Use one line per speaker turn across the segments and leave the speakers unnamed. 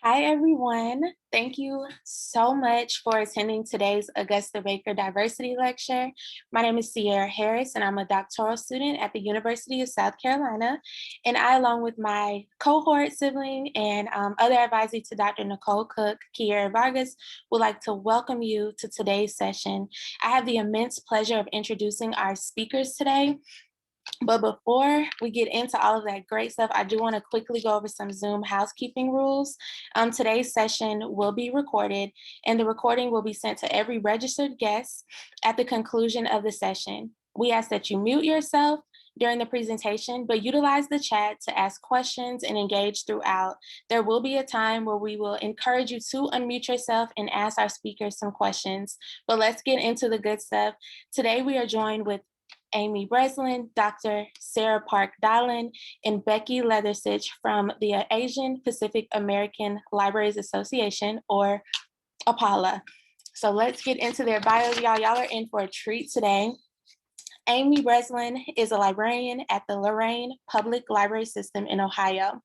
Hi, everyone. Thank you so much for attending today's Augusta Baker Diversity Lecture. My name is Sierra Harris, and I'm a doctoral student at the University of South Carolina. And I, along with my cohort sibling and other advisee to Dr. Nicole Cook, Kiera Vargas, would like to welcome you to today's session. I have the immense pleasure of introducing our speakers today. But before we get into all of that great stuff, I do want to quickly go over some Zoom housekeeping rules. Today's session will be recorded, and the recording will be sent to every registered guest at the conclusion of the session. We ask that you mute yourself during the presentation, but utilize the chat to ask questions and engage throughout. There will be a time where we will encourage you to unmute yourself and ask our speakers some questions. But let's get into the good stuff. Today we are joined with Amy Breslin, Dr. Sarah Park Dahlen, and Becky Leathersich from the Asian Pacific American Librarians Association, or APALA. So let's get into their bios, y'all. Y'all are in for a treat today. Amy Breslin is a librarian at the Lorain Public Library System in Ohio.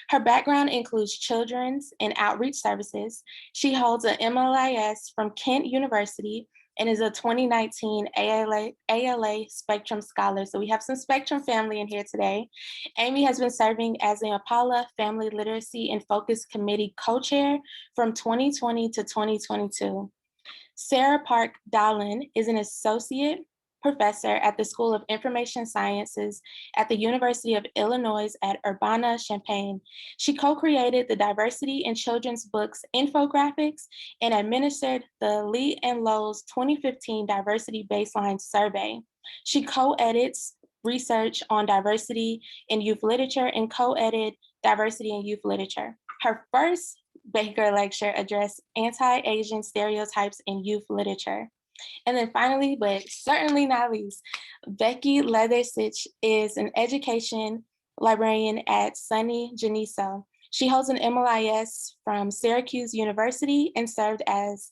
Her background includes children's and outreach services. She holds an MLIS from Kent University and is a 2019 ALA Spectrum Scholar. So we have some Spectrum family in here today. Amy has been serving as an APALA Family Literacy and Focus Committee co-chair from 2020 to 2022. Sarah Park Dahlen is an associate professor at the School of Information Sciences at the University of Illinois at Urbana-Champaign. She co-created the Diversity in Children's Books infographics and administered the Lee and Lowe's 2015 Diversity Baseline Survey. She co-edits research on diversity in youth literature and co-edited diversity in youth literature. Her first Baker lecture addressed anti-Asian stereotypes in youth literature. And then finally, but certainly not least, Becky Leathersich is an education librarian at SUNY Geneseo. She holds an MLIS from Syracuse University and served as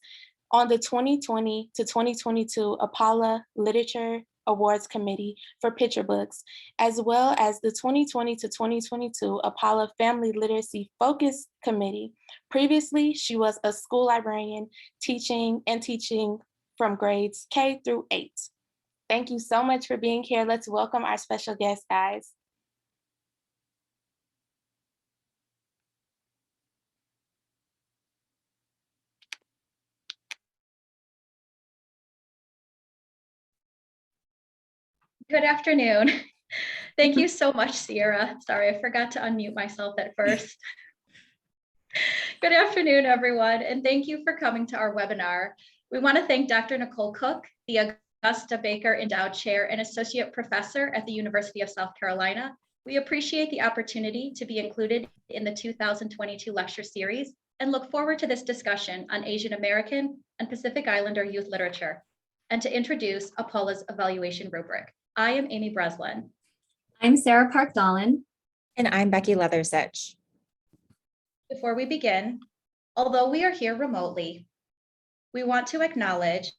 on the 2020 to 2022 APALA Literature Awards Committee for picture books, as well as the 2020 to 2022 APALA Family Literacy Focus Committee. Previously, she was a school librarian teaching from grades K through 8. Thank you so much for being here. Let's welcome our special guest, guys.
Good afternoon. Thank you so much, Sierra. Sorry, I forgot to unmute myself at first. Good afternoon, everyone, and thank you for coming to our webinar. We want to thank Dr. Nicole Cook, the Augusta Baker Endowed Chair and Associate Professor at the University of South Carolina. We appreciate the opportunity to be included in the 2022 lecture series and look forward to this discussion on Asian American and Pacific Islander youth literature, and to introduce APALA's evaluation rubric. I am Amy Breslin.
I'm Sarah Park Dahlen.
And I'm Becky Leathersich.
Before we begin, although we are here remotely, we want to acknowledge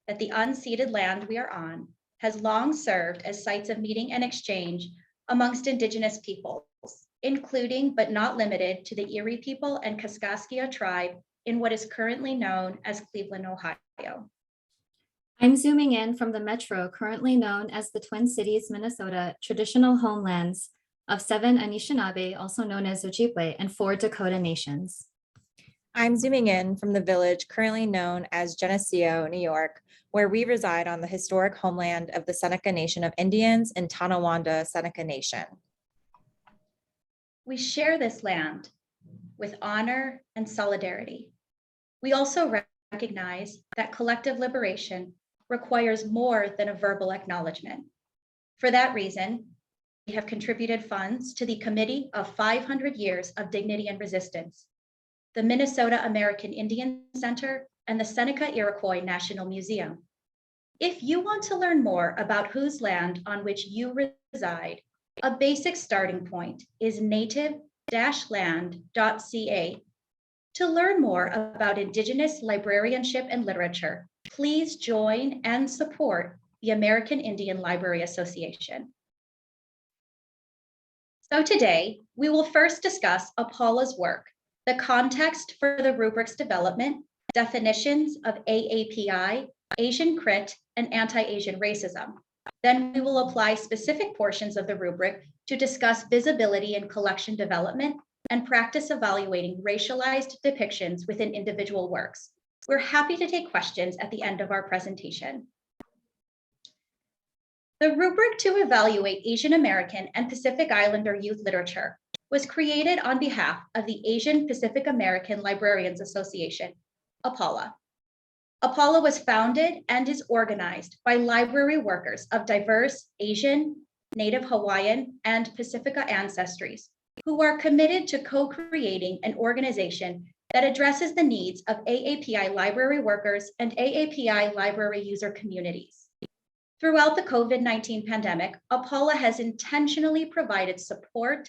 that the unceded land we are on has long served as sites of meeting and exchange amongst Indigenous peoples, including but not limited to the Erie people and Kaskaskia tribe in what is currently known as Cleveland, Ohio.
I'm zooming in from the metro currently known as the Twin Cities, Minnesota, traditional homelands of 7 Anishinaabe, also known as Ojibwe, and 4 Dakota nations.
I'm zooming in from the village currently known as Geneseo, New York, where we reside on the historic homeland of the Seneca Nation of Indians and Tonawanda Seneca Nation.
We share this land with honor and solidarity. We also recognize that collective liberation requires more than a verbal acknowledgement. For that reason, we have contributed funds to the Committee of 500 Years of Dignity and Resistance, the Minnesota American Indian Center, and the Seneca Iroquois National Museum. If you want to learn more about whose land on which you reside, a basic starting point is native-land.ca. To learn more about Indigenous librarianship and literature, please join and support the American Indian Library Association. So today, we will first discuss APALA's work the context for the rubric's development, definitions of AAPI, Asian Crit, and anti-Asian racism. Then we will apply specific portions of the rubric to discuss visibility and collection development and practice evaluating racialized depictions within individual works. We're happy to take questions at the end of our presentation. The rubric to evaluate Asian American and Pacific Islander youth literature was created on behalf of the Asian Pacific American Librarians Association, APALA. APALA was founded and is organized by library workers of diverse Asian, Native Hawaiian, and Pacifica ancestries who are committed to co-creating an organization that addresses the needs of AAPI library workers and AAPI library user communities. Throughout the COVID-19 pandemic, APALA has intentionally provided support,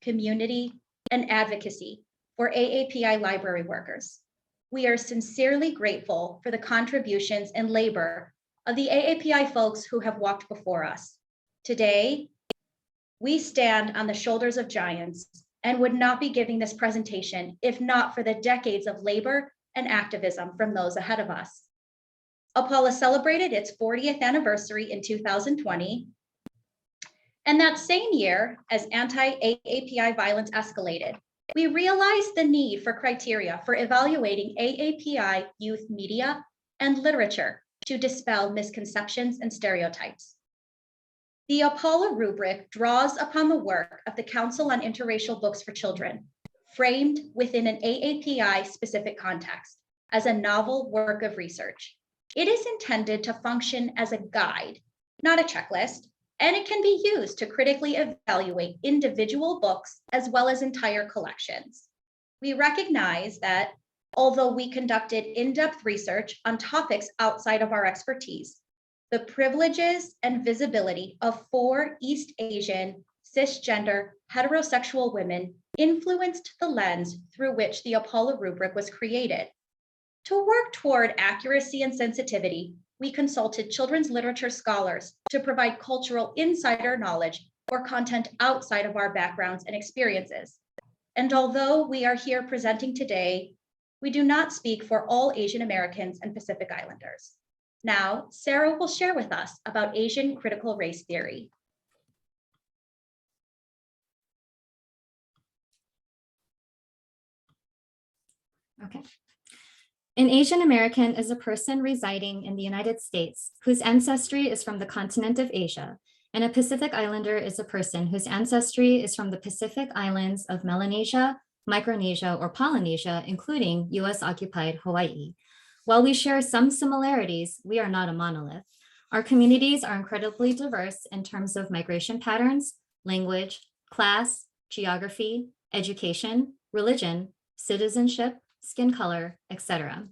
community, and advocacy for AAPI library workers. We are sincerely grateful for the contributions and labor of the AAPI folks who have walked before us. Today, we stand on the shoulders of giants and would not be giving this presentation if not for the decades of labor and activism from those ahead of us. APALA celebrated its 40th anniversary in 2020. And that same year, as anti-AAPI violence escalated, we realized the need for criteria for evaluating AAPI youth media and literature to dispel misconceptions and stereotypes. The APALA rubric draws upon the work of the Council on Interracial Books for Children, framed within an AAPI specific context as a novel work of research. It is intended to function as a guide, not a checklist, and it can be used to critically evaluate individual books as well as entire collections. We recognize that although we conducted in-depth research on topics outside of our expertise, the privileges and visibility of 4 East Asian, cisgender, heterosexual women influenced the lens through which the APALA rubric was created. To work toward accuracy and sensitivity, we consulted children's literature scholars to provide cultural insider knowledge or content outside of our backgrounds and experiences. And although we are here presenting today, we do not speak for all Asian Americans and Pacific Islanders. Now, Sarah will share with us about Asian critical race theory.
Okay. An Asian American is a person residing in the United States whose ancestry is from the continent of Asia, and a Pacific Islander is a person whose ancestry is from the Pacific Islands of Melanesia, Micronesia, or Polynesia, including US-occupied Hawaii. While we share some similarities, we are not a monolith. Our communities are incredibly diverse in terms of migration patterns, language, class, geography, education, religion, citizenship, skin color, etc.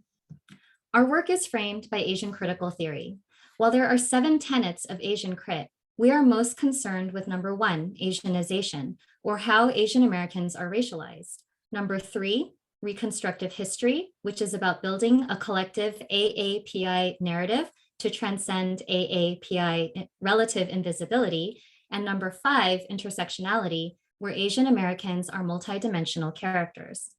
Our work is framed by Asian critical theory. While there are 7 tenets of Asian crit, we are most concerned with number 1, Asianization, or how Asian Americans are racialized. Number 3, reconstructive history, which is about building a collective AAPI narrative to transcend AAPI relative invisibility. And number 5, intersectionality, where Asian Americans are multidimensional characters.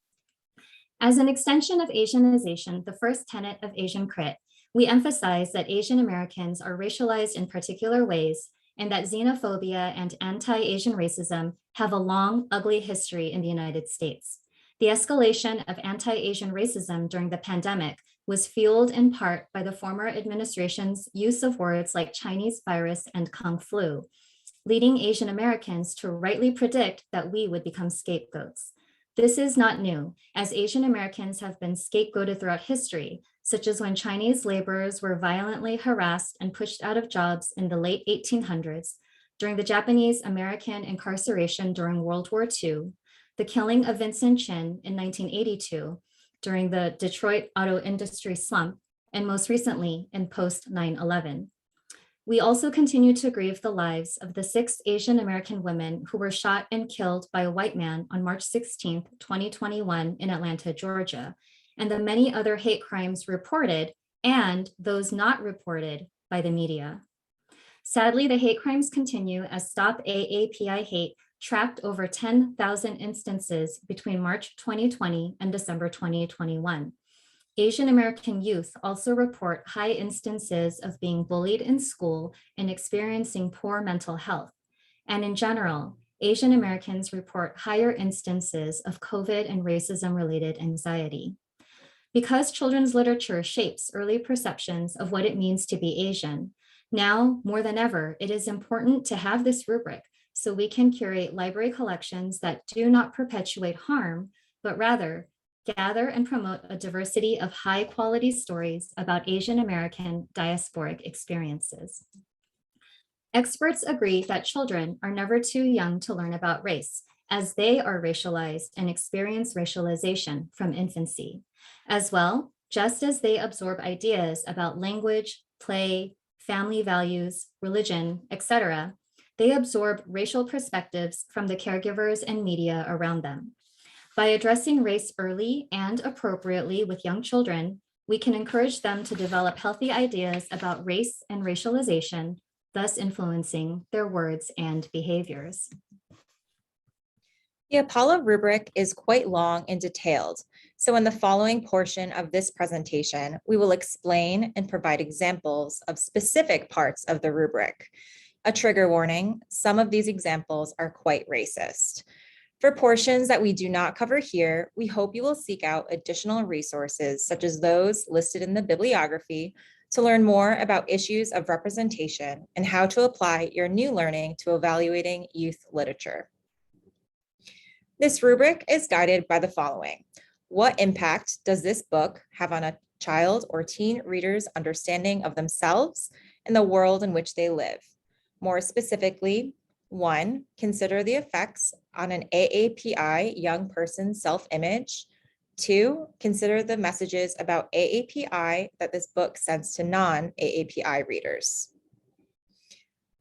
As an extension of Asianization, the first tenet of Asian crit, we emphasize that Asian Americans are racialized in particular ways and that xenophobia and anti-Asian racism have a long, ugly history in the United States. The escalation of anti-Asian racism during the pandemic was fueled in part by the former administration's use of words like Chinese virus and Kung flu, leading Asian Americans to rightly predict that we would become scapegoats. This is not new, as Asian Americans have been scapegoated throughout history, such as when Chinese laborers were violently harassed and pushed out of jobs in the late 1800s, during the Japanese American incarceration during World War II, the killing of Vincent Chin in 1982 during the Detroit auto industry slump, and most recently in post 9/11. We also continue to grieve the lives of the 6 Asian American women who were shot and killed by a white man on March 16, 2021 in Atlanta, Georgia, and the many other hate crimes reported and those not reported by the media. Sadly, the hate crimes continue as Stop AAPI Hate tracked over 10,000 instances between March 2020 and December 2021. Asian American youth also report high instances of being bullied in school and experiencing poor mental health. And in general, Asian Americans report higher instances of COVID and racism-related anxiety. Because children's literature shapes early perceptions of what it means to be Asian, now more than ever, it is important to have this rubric so we can curate library collections that do not perpetuate harm, but rather gather and promote a diversity of high quality stories about Asian American diasporic experiences. Experts agree that children are never too young to learn about race, as they are racialized and experience racialization from infancy. As well, just as they absorb ideas about language, play, family values, religion, etc., they absorb racial perspectives from the caregivers and media around them. By addressing race early and appropriately with young children, we can encourage them to develop healthy ideas about race and racialization, thus influencing their words and behaviors.
The Apollo rubric is quite long and detailed, so in the following portion of this presentation, we will explain and provide examples of specific parts of the rubric. A trigger warning, some of these examples are quite racist. For portions that we do not cover here, we hope you will seek out additional resources such as those listed in the bibliography to learn more about issues of representation and how to apply your new learning to evaluating youth literature. This rubric is guided by the following. What impact does this book have on a child or teen reader's understanding of themselves and the world in which they live? More specifically, 1, consider the effects on an AAPI young person's self-image. 2, consider the messages about AAPI that this book sends to non-AAPI readers.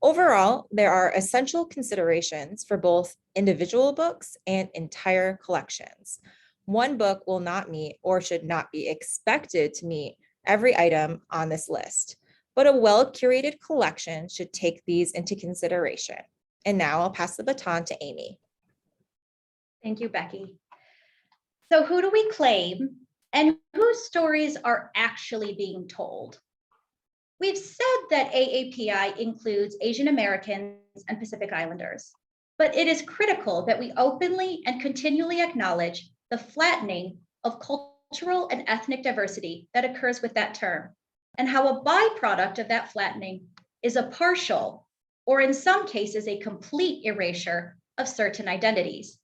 Overall, there are essential considerations for both individual books and entire collections. One book will not meet or should not be expected to meet every item on this list, but a well-curated collection should take these into consideration. And now I'll pass the baton to Amy.
Thank you, Becky. So who do we claim and whose stories are actually being told? We've said that AAPI includes Asian Americans and Pacific Islanders, but it is critical that we openly and continually acknowledge the flattening of cultural and ethnic diversity that occurs with that term, and how a byproduct of that flattening is a partial, or in some cases, a complete erasure of certain identities.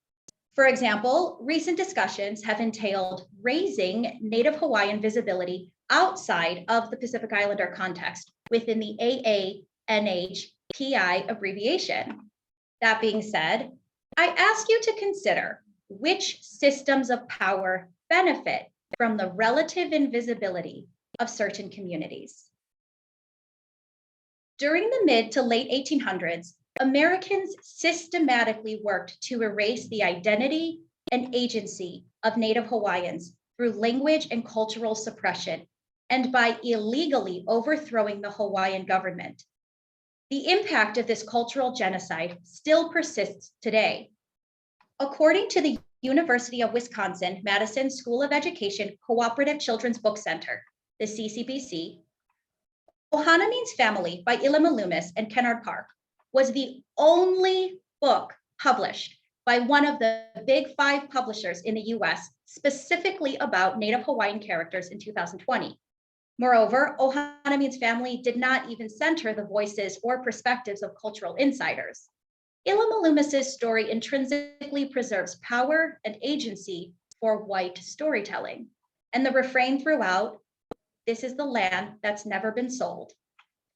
For example, recent discussions have entailed raising Native Hawaiian visibility outside of the Pacific Islander context within the AANHPI abbreviation. That being said, I ask you to consider which systems of power benefit from the relative invisibility of certain communities. During the mid to late 1800s, Americans systematically worked to erase the identity and agency of Native Hawaiians through language and cultural suppression, and by illegally overthrowing the Hawaiian government. The impact of this cultural genocide still persists today. According to the University of Wisconsin-Madison School of Education Cooperative Children's Book Center, the CCBC, Ohanamin's Family by Ilima Loomis and Kennard Park was the only book published by one of the big 5 publishers in the US specifically about Native Hawaiian characters in 2020. Moreover, Ohanamin's Family did not even center the voices or perspectives of cultural insiders. Ilima Loomis's story intrinsically preserves power and agency for white storytelling. And the refrain throughout, "This is the land that's never been sold,"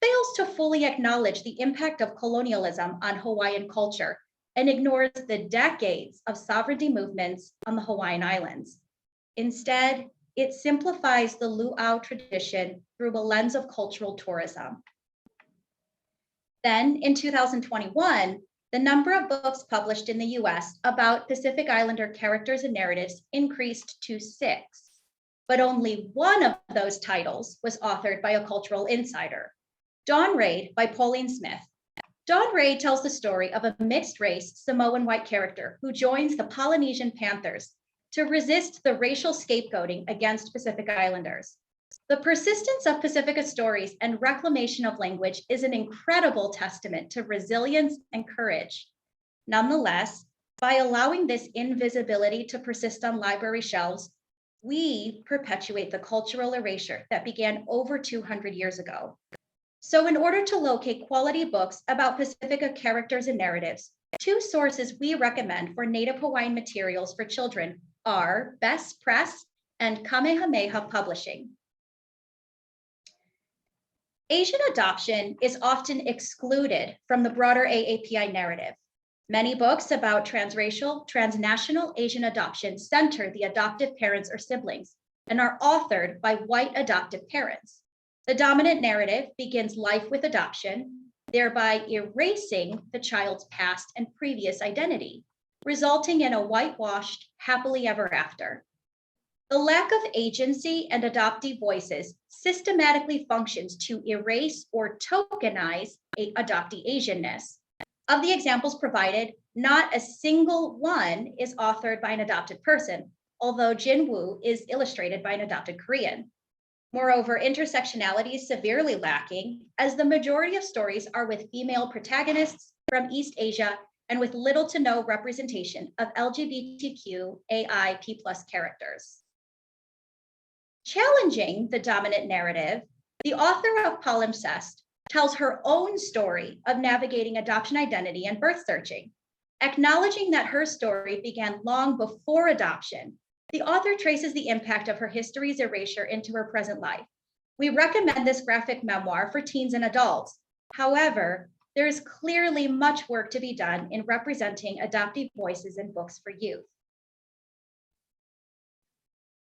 fails to fully acknowledge the impact of colonialism on Hawaiian culture and ignores the decades of sovereignty movements on the Hawaiian Islands. Instead, it simplifies the luau tradition through a lens of cultural tourism. Then in 2021, the number of books published in the US about Pacific Islander characters and narratives increased to 6, but only one of those titles was authored by a cultural insider, Dawn Raid by Pauline Smith, Dawn Ray tells the story of a mixed-race Samoan white character who joins the Polynesian Panthers to resist the racial scapegoating against Pacific Islanders. The persistence of Pacifica stories and reclamation of language is an incredible testament to resilience and courage. Nonetheless, by allowing this invisibility to persist on library shelves, we perpetuate the cultural erasure that began over 200 years ago. So in order to locate quality books about Pacifica characters and narratives, two sources we recommend for Native Hawaiian materials for children are Best Press and Kamehameha Publishing. Asian adoption is often excluded from the broader AAPI narrative. Many books about transracial, transnational Asian adoption center the adoptive parents or siblings and are authored by white adoptive parents. The dominant narrative begins life with adoption, thereby erasing the child's past and previous identity, resulting in a whitewashed happily ever after. The lack of agency and adoptee voices systematically functions to erase or tokenize adoptee Asianness. Of the examples provided, not a single one is authored by an adopted person, although Jinwoo is illustrated by an adopted Korean. Moreover, intersectionality is severely lacking, as the majority of stories are with female protagonists from East Asia and with little to no representation of LGBTQ AIP+ characters. Challenging the dominant narrative, the author of Palimpsest tells her own story of navigating adoption identity and birth searching. Acknowledging that her story began long before adoption, the author traces the impact of her history's erasure into her present life. We recommend this graphic memoir for teens and adults. However, there is clearly much work to be done in representing adoptive voices in books for youth.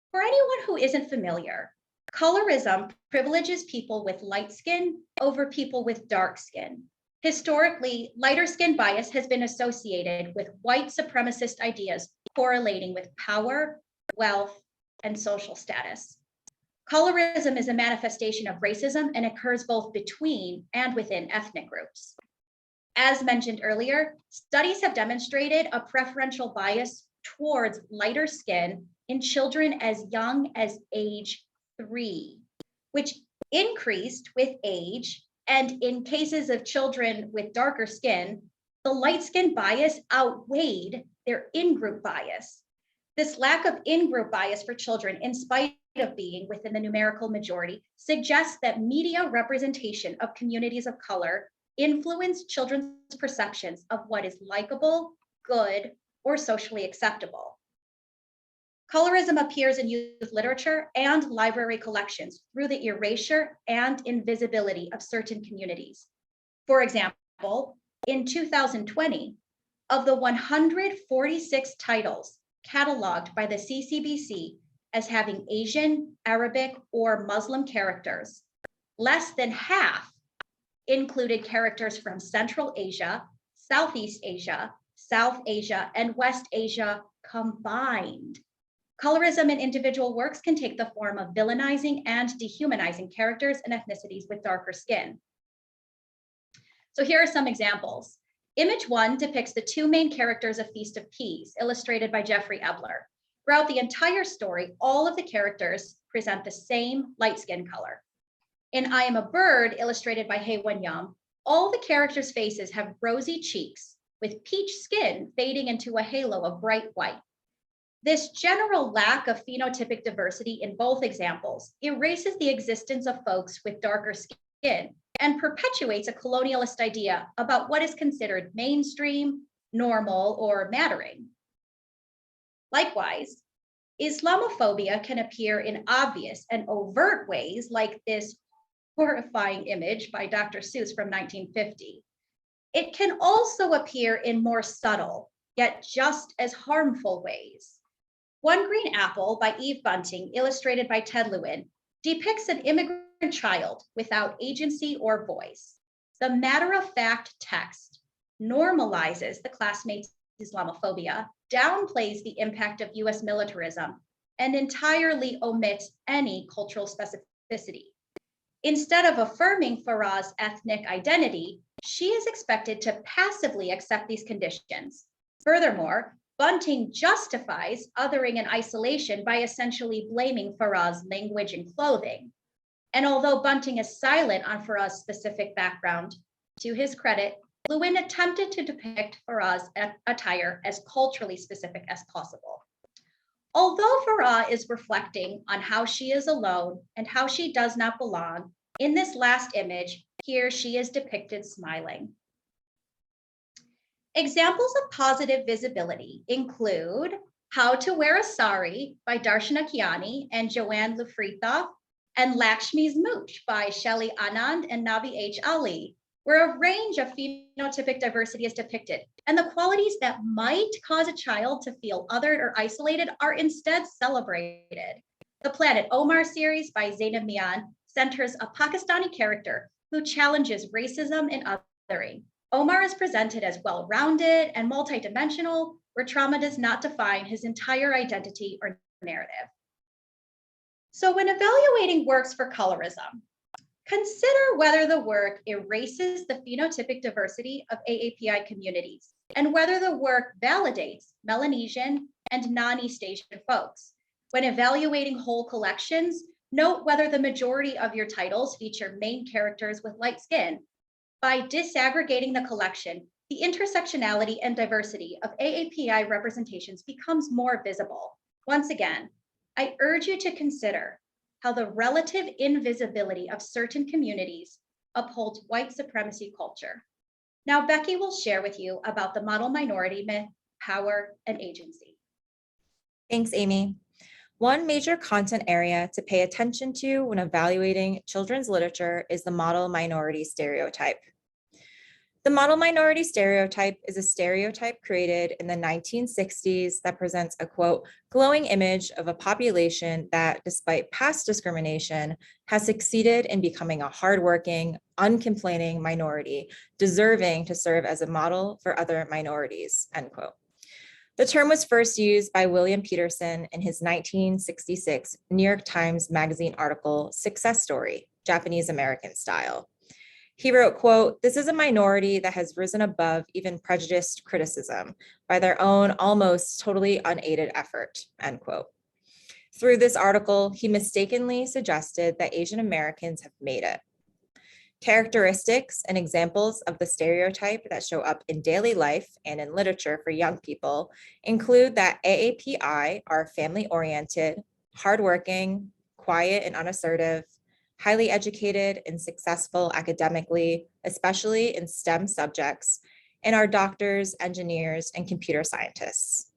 For anyone who isn't familiar, colorism privileges people with light skin over people with dark skin. Historically, lighter skin bias has been associated with white supremacist ideas correlating with power, wealth, and social status. Colorism is a manifestation of racism and occurs both between and within ethnic groups. As mentioned earlier, studies have demonstrated a preferential bias towards lighter skin in children as young as age 3, which increased with age, and in cases of children with darker skin, the light skin bias outweighed their in-group bias. This lack of in-group bias for children, in spite of being within the numerical majority, suggests that media representation of communities of color influence children's perceptions of what is likable, good, or socially acceptable. Colorism appears in youth literature and library collections through the erasure and invisibility of certain communities. For example, in 2020, of the 146 titles cataloged by the CCBC as having Asian, Arabic, or Muslim characters, less than half included characters from Central Asia, Southeast Asia, South Asia, and West Asia combined. Colorism in individual works can take the form of villainizing and dehumanizing characters and ethnicities with darker skin. So here are some examples. Image 1 depicts the two main characters of Feast of Peas, illustrated by Jeffrey Ebler. Throughout the entire story, all of the characters present the same light skin color. In I Am a Bird, illustrated by Hae-Won Yum, all the characters' faces have rosy cheeks, with peach skin fading into a halo of bright white. This general lack of phenotypic diversity in both examples erases the existence of folks with darker skin and perpetuates a colonialist idea about what is considered mainstream, normal, or mattering. Likewise, Islamophobia can appear in obvious and overt ways, like this horrifying image by Dr. Seuss from 1950. It can also appear in more subtle, yet just as harmful ways. One Green Apple by Eve Bunting, illustrated by Ted Lewin, depicts an immigrant child without agency or voice. The matter-of-fact text normalizes the classmates' Islamophobia, downplays the impact of US militarism, and entirely omits any cultural specificity. Instead of affirming Farah's ethnic identity, she is expected to passively accept these conditions. Furthermore, Bunting justifies othering and isolation by essentially blaming Farah's language and clothing. And although Bunting is silent on Farah's specific background, to his credit, Lewin attempted to depict Farah's attire as culturally specific as possible. Although Farah is reflecting on how she is alone and how she does not belong, in this last image, here she is depicted smiling. Examples of positive visibility include How to Wear a Sari by Darshana Kiani and Joanne Lufrithoff, and Lakshmi's Mooch by Shelley Anand and Navi H. Ali, where a range of phenotypic diversity is depicted, and the qualities that might cause a child to feel othered or isolated are instead celebrated. The Planet Omar series by Zainab Mian centers a Pakistani character who challenges racism and othering. Omar is presented as well-rounded and multidimensional, where trauma does not define his entire identity or narrative. So when evaluating works for colorism, consider whether the work erases the phenotypic diversity of AAPI communities and whether the work validates Melanesian and non-East Asian folks. When evaluating whole collections, note whether the majority of your titles feature main characters with light skin. By disaggregating the collection, the intersectionality and diversity of AAPI representations becomes more visible. Once again, I urge you to consider how the relative invisibility of certain communities upholds white supremacy culture. Now, Becky will share with you about the model minority myth, power, and agency.
Thanks, Amy. One major content area to pay attention to when evaluating children's literature is the model minority stereotype. The model minority stereotype is a stereotype created in the 1960s that presents a, quote, glowing image of a population that, despite past discrimination, has succeeded in becoming a hardworking, uncomplaining minority, deserving to serve as a model for other minorities, end quote. The term was first used by William Peterson in his 1966 New York Times Magazine article, Success Story, Japanese American Style. He wrote, quote, this is a minority that has risen above even prejudiced criticism by their own almost totally unaided effort, end quote. Through this article, he mistakenly suggested that Asian Americans have made it. Characteristics and examples of the stereotype that show up in daily life and in literature for young people include that AAPI are family-oriented, hardworking, quiet and unassertive, highly educated and successful academically, especially in STEM subjects, and are doctors, engineers, and computer scientists.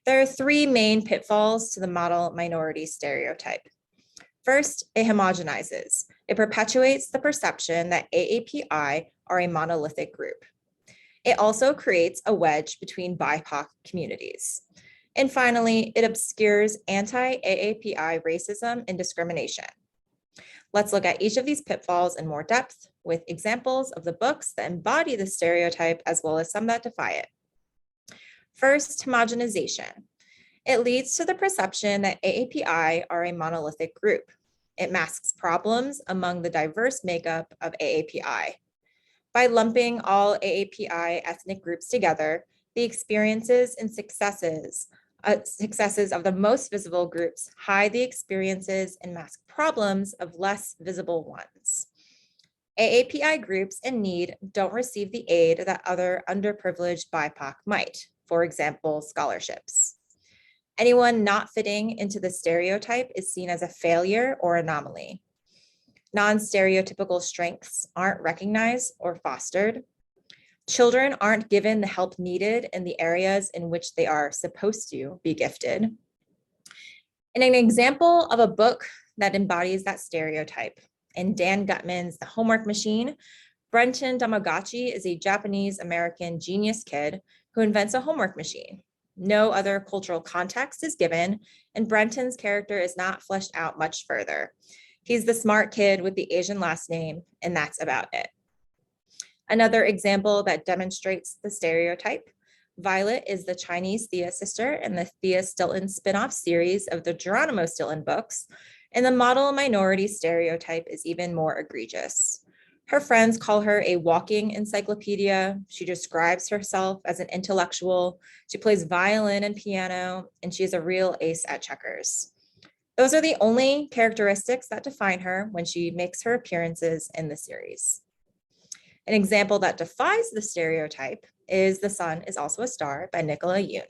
There are three main pitfalls to the model minority stereotype. First, it homogenizes. It perpetuates the perception that AAPI are a monolithic group. It also creates a wedge between BIPOC communities. And finally, it obscures anti-AAPI racism and discrimination. Let's look at each of these pitfalls in more depth with examples of the books that embody the stereotype as well as some that defy it. First, homogenization. It leads to the perception that AAPI are a monolithic group. It masks problems among the diverse makeup of AAPI. By lumping all AAPI ethnic groups together, the experiences and successes of the most visible groups hide the experiences and mask problems of less visible ones. AAPI groups in need don't receive the aid that other underprivileged BIPOC might, for example, scholarships. Anyone not fitting into the stereotype is seen as a failure or anomaly. Non-stereotypical strengths aren't recognized or fostered. Children aren't given the help needed in the areas in which they are supposed to be gifted. And an example of a book that embodies that stereotype, in Dan Gutman's The Homework Machine, Brenton Tamagotchi is a Japanese-American genius kid who invents a homework machine. No other cultural context is given, and Brenton's character is not fleshed out much further. He's the smart kid with the Asian last name, and that's about it. Another example that demonstrates the stereotype, Violet is the Chinese Thea sister in the Thea Stilton spin-off series of the Geronimo Stilton books, and the model minority stereotype is even more egregious. Her friends call her a walking encyclopedia. She describes herself as an intellectual. She plays violin and piano, and she's a real ace at checkers. Those are the only characteristics that define her when she makes her appearances in the series. An example that defies the stereotype is The Sun is Also a Star by Nicola Yoon.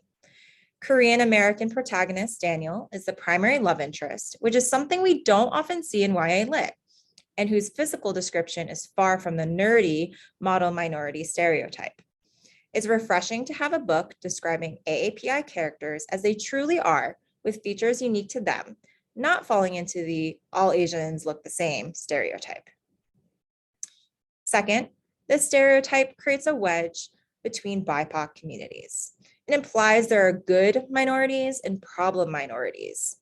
Korean-American protagonist Daniel is the primary love interest, which is something we don't often see in YA Lit, and whose physical description is far from the nerdy model minority stereotype. It's refreshing to have a book describing AAPI characters as they truly are, with features unique to them, not falling into the all Asians look the same stereotype. Second, this stereotype creates a wedge between BIPOC communities. It implies there are good minorities and problem minorities.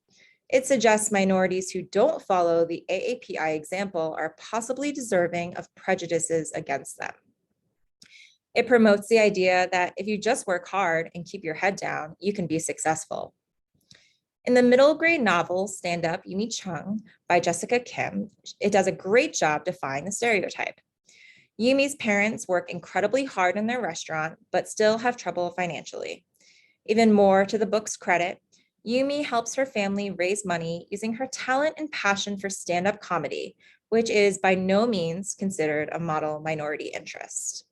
It suggests minorities who don't follow the AAPI example are possibly deserving of prejudices against them. It promotes the idea that if you just work hard and keep your head down, you can be successful. In the middle grade novel, Stand Up, Yumi Chung by Jessica Kim, it does a great job defying the stereotype. Yumi's parents work incredibly hard in their restaurant, but still have trouble financially. Even more to the book's credit, Yumi helps her family raise money using her talent and passion for stand-up comedy, which is by no means considered a model minority interest.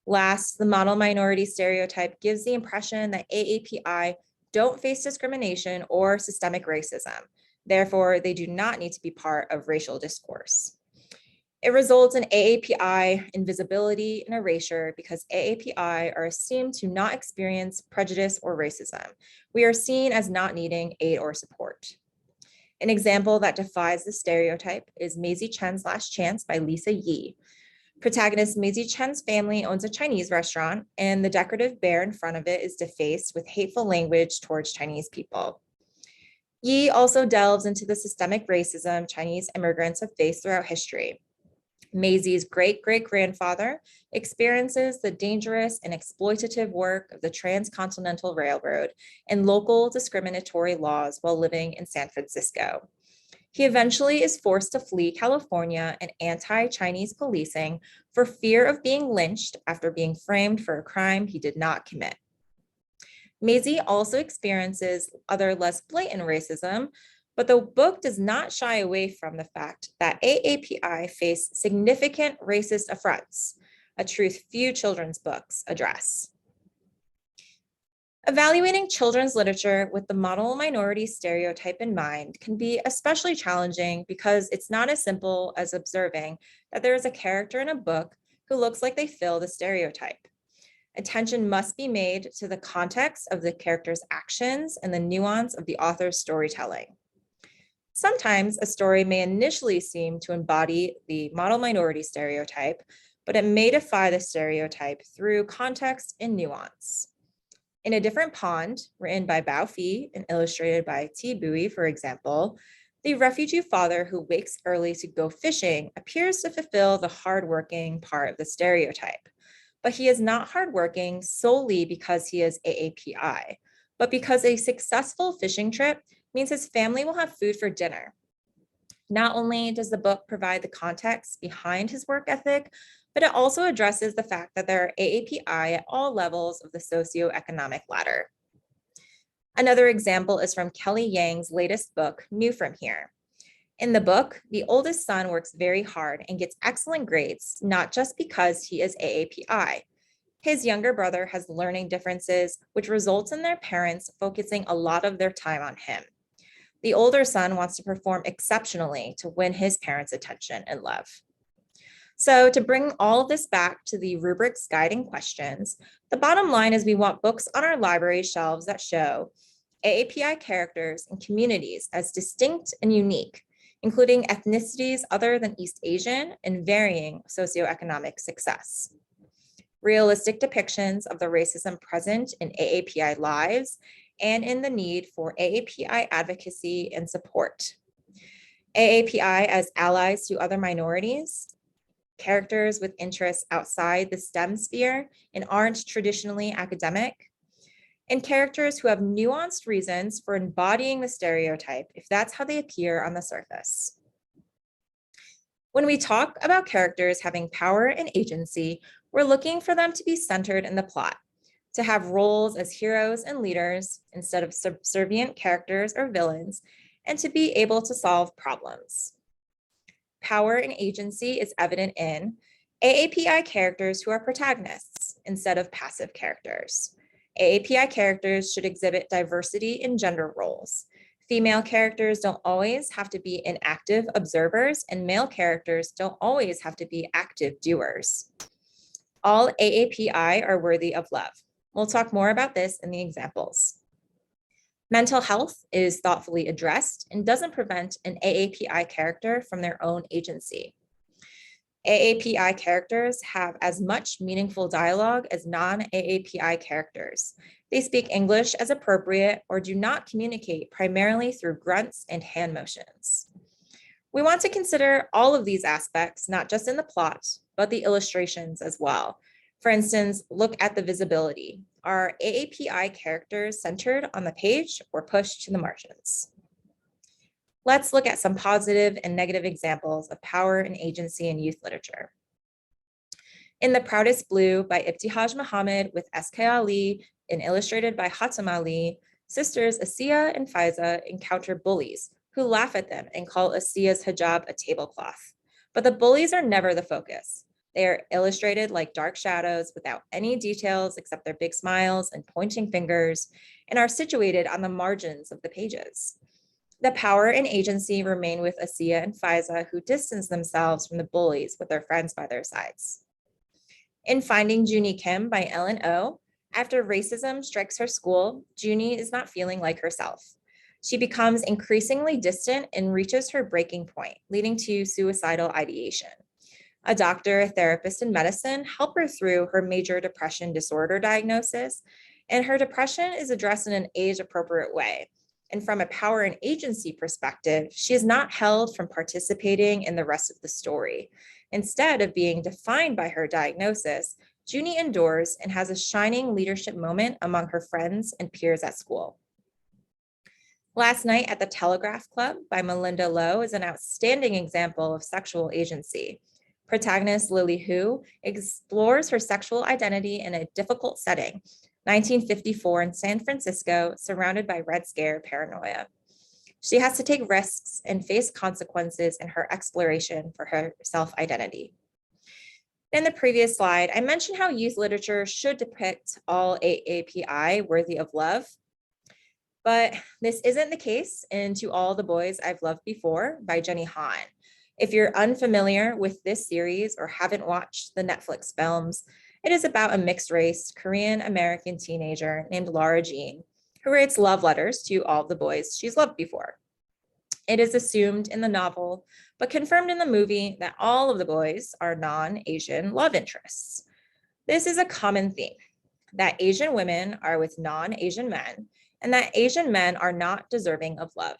Last, the model minority stereotype gives the impression that AAPI don't face discrimination or systemic racism. Therefore, they do not need to be part of racial discourse. It results in AAPI invisibility and erasure because AAPI are assumed to not experience prejudice or racism. We are seen as not needing aid or support. An example that defies the stereotype is Maisie Chen's Last Chance by Lisa Yi. Protagonist Maisie Chen's family owns a Chinese restaurant, and the decorative bear in front of it is defaced with hateful language towards Chinese people. Yi also delves into the systemic racism Chinese immigrants have faced throughout history. Maisie's great-great-grandfather experiences the dangerous and exploitative work of the Transcontinental Railroad and local discriminatory laws while living in San Francisco. He eventually is forced to flee California and anti-Chinese policing for fear of being lynched after being framed for a crime he did not commit. Maisie also experiences other less blatant racism, but the book does not shy away from the fact that AAPI face significant racist affronts, a truth few children's books address. Evaluating children's literature with the model minority stereotype in mind can be especially challenging because it's not as simple as observing that there is a character in a book who looks like they fill the stereotype. Attention must be made to the context of the character's actions and the nuance of the author's storytelling. Sometimes a story may initially seem to embody the model minority stereotype, but it may defy the stereotype through context and nuance. In A Different Pond, written by Bao Fi and illustrated by T. Bui, for example, the refugee father who wakes early to go fishing appears to fulfill the hardworking part of the stereotype. But he is not hardworking solely because he is AAPI, but because a successful fishing trip means his family will have food for dinner. Not only does the book provide the context behind his work ethic, but it also addresses the fact that there are AAPI at all levels of the socioeconomic ladder. Another example is from Kelly Yang's latest book, New From Here. In the book, the oldest son works very hard and gets excellent grades, not just because he is AAPI. His younger brother has learning differences, which results in their parents focusing a lot of their time on him. The older son wants to perform exceptionally to win his parents' attention and love. So to bring all of this back to the rubric's guiding questions, the bottom line is we want books on our library shelves that show AAPI characters and communities as distinct and unique, including ethnicities other than East Asian and varying socioeconomic success. Realistic depictions of the racism present in AAPI lives and in the need for AAPI advocacy and support. AAPI as allies to other minorities, characters with interests outside the STEM sphere and aren't traditionally academic, and characters who have nuanced reasons for embodying the stereotype if that's how they appear on the surface. When we talk about characters having power and agency, we're looking for them to be centered in the plot, to have roles as heroes and leaders instead of subservient characters or villains, and to be able to solve problems. Power and agency is evident in AAPI characters who are protagonists instead of passive characters. AAPI characters should exhibit diversity in gender roles. Female characters don't always have to be inactive observers, and male characters don't always have to be active doers. All AAPI are worthy of love. We'll talk more about this in the examples. Mental health is thoughtfully addressed and doesn't prevent an AAPI character from their own agency. AAPI characters have as much meaningful dialogue as non-AAPI characters. They speak English as appropriate or do not communicate primarily through grunts and hand motions. We want to consider all of these aspects, not just in the plot, but the illustrations as well. For instance, look at the visibility. Are AAPI characters centered on the page or pushed to the margins? Let's look at some positive and negative examples of power and agency in youth literature. In The Proudest Blue by Ibtihaj Muhammad with S.K. Ali and illustrated by Hatem Ali, sisters Asiya and Faiza encounter bullies who laugh at them and call Asiya's hijab a tablecloth. But the bullies are never the focus. They are illustrated like dark shadows without any details except their big smiles and pointing fingers, and are situated on the margins of the pages. The power and agency remain with Asiya and Faiza, who distance themselves from the bullies with their friends by their sides. In Finding Junie Kim by Ellen O, after racism strikes her school, Junie is not feeling like herself. She becomes increasingly distant and reaches her breaking point, leading to suicidal ideation. A doctor, a therapist, and medicine help her through her major depression disorder diagnosis, and her depression is addressed in an age-appropriate way. And from a power and agency perspective, she is not held from participating in the rest of the story. Instead of being defined by her diagnosis, Junie endures and has a shining leadership moment among her friends and peers at school. Last Night at the Telegraph Club by Melinda Lowe is an outstanding example of sexual agency. Protagonist Lily Hu explores her sexual identity in a difficult setting, 1954 in San Francisco, surrounded by Red Scare paranoia. She has to take risks and face consequences in her exploration for her self-identity. In the previous slide, I mentioned how youth literature should depict all AAPI worthy of love, but this isn't the case in To All the Boys I've Loved Before by Jenny Han. If you're unfamiliar with this series or haven't watched the Netflix films, it is about a mixed-race Korean-American teenager named Laura Jean, who writes love letters to all the boys she's loved before. It is assumed in the novel, but confirmed in the movie, that all of the boys are non-Asian love interests. This is a common theme, that Asian women are with non-Asian men, and that Asian men are not deserving of love.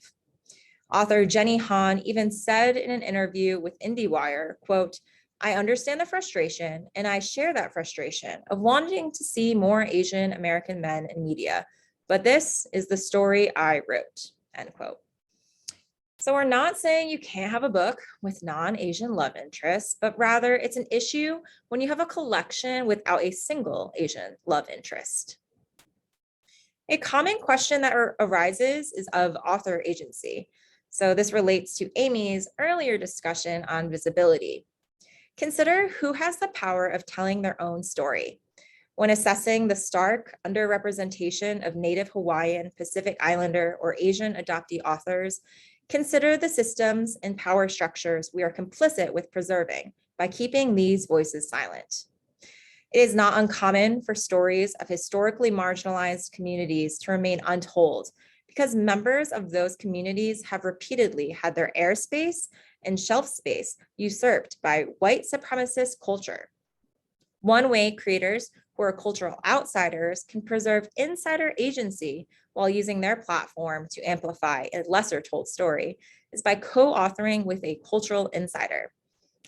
Author Jenny Han even said in an interview with IndieWire, quote, "I understand the frustration, and I share that frustration of wanting to see more Asian American men in media, but this is the story I wrote," end quote. So we're not saying you can't have a book with non-Asian love interests, but rather it's an issue when you have a collection without a single Asian love interest. A common question that arises is of author agency. So this relates to Amy's earlier discussion on visibility. Consider who has the power of telling their own story. When assessing the stark underrepresentation of Native Hawaiian, Pacific Islander, or Asian adoptee authors, consider the systems and power structures we are complicit with preserving by keeping these voices silent. It is not uncommon for stories of historically marginalized communities to remain untold because members of those communities have repeatedly had their airspace and shelf space usurped by white supremacist culture. One way creators who are cultural outsiders can preserve insider agency while using their platform to amplify a lesser told story is by co-authoring with a cultural insider.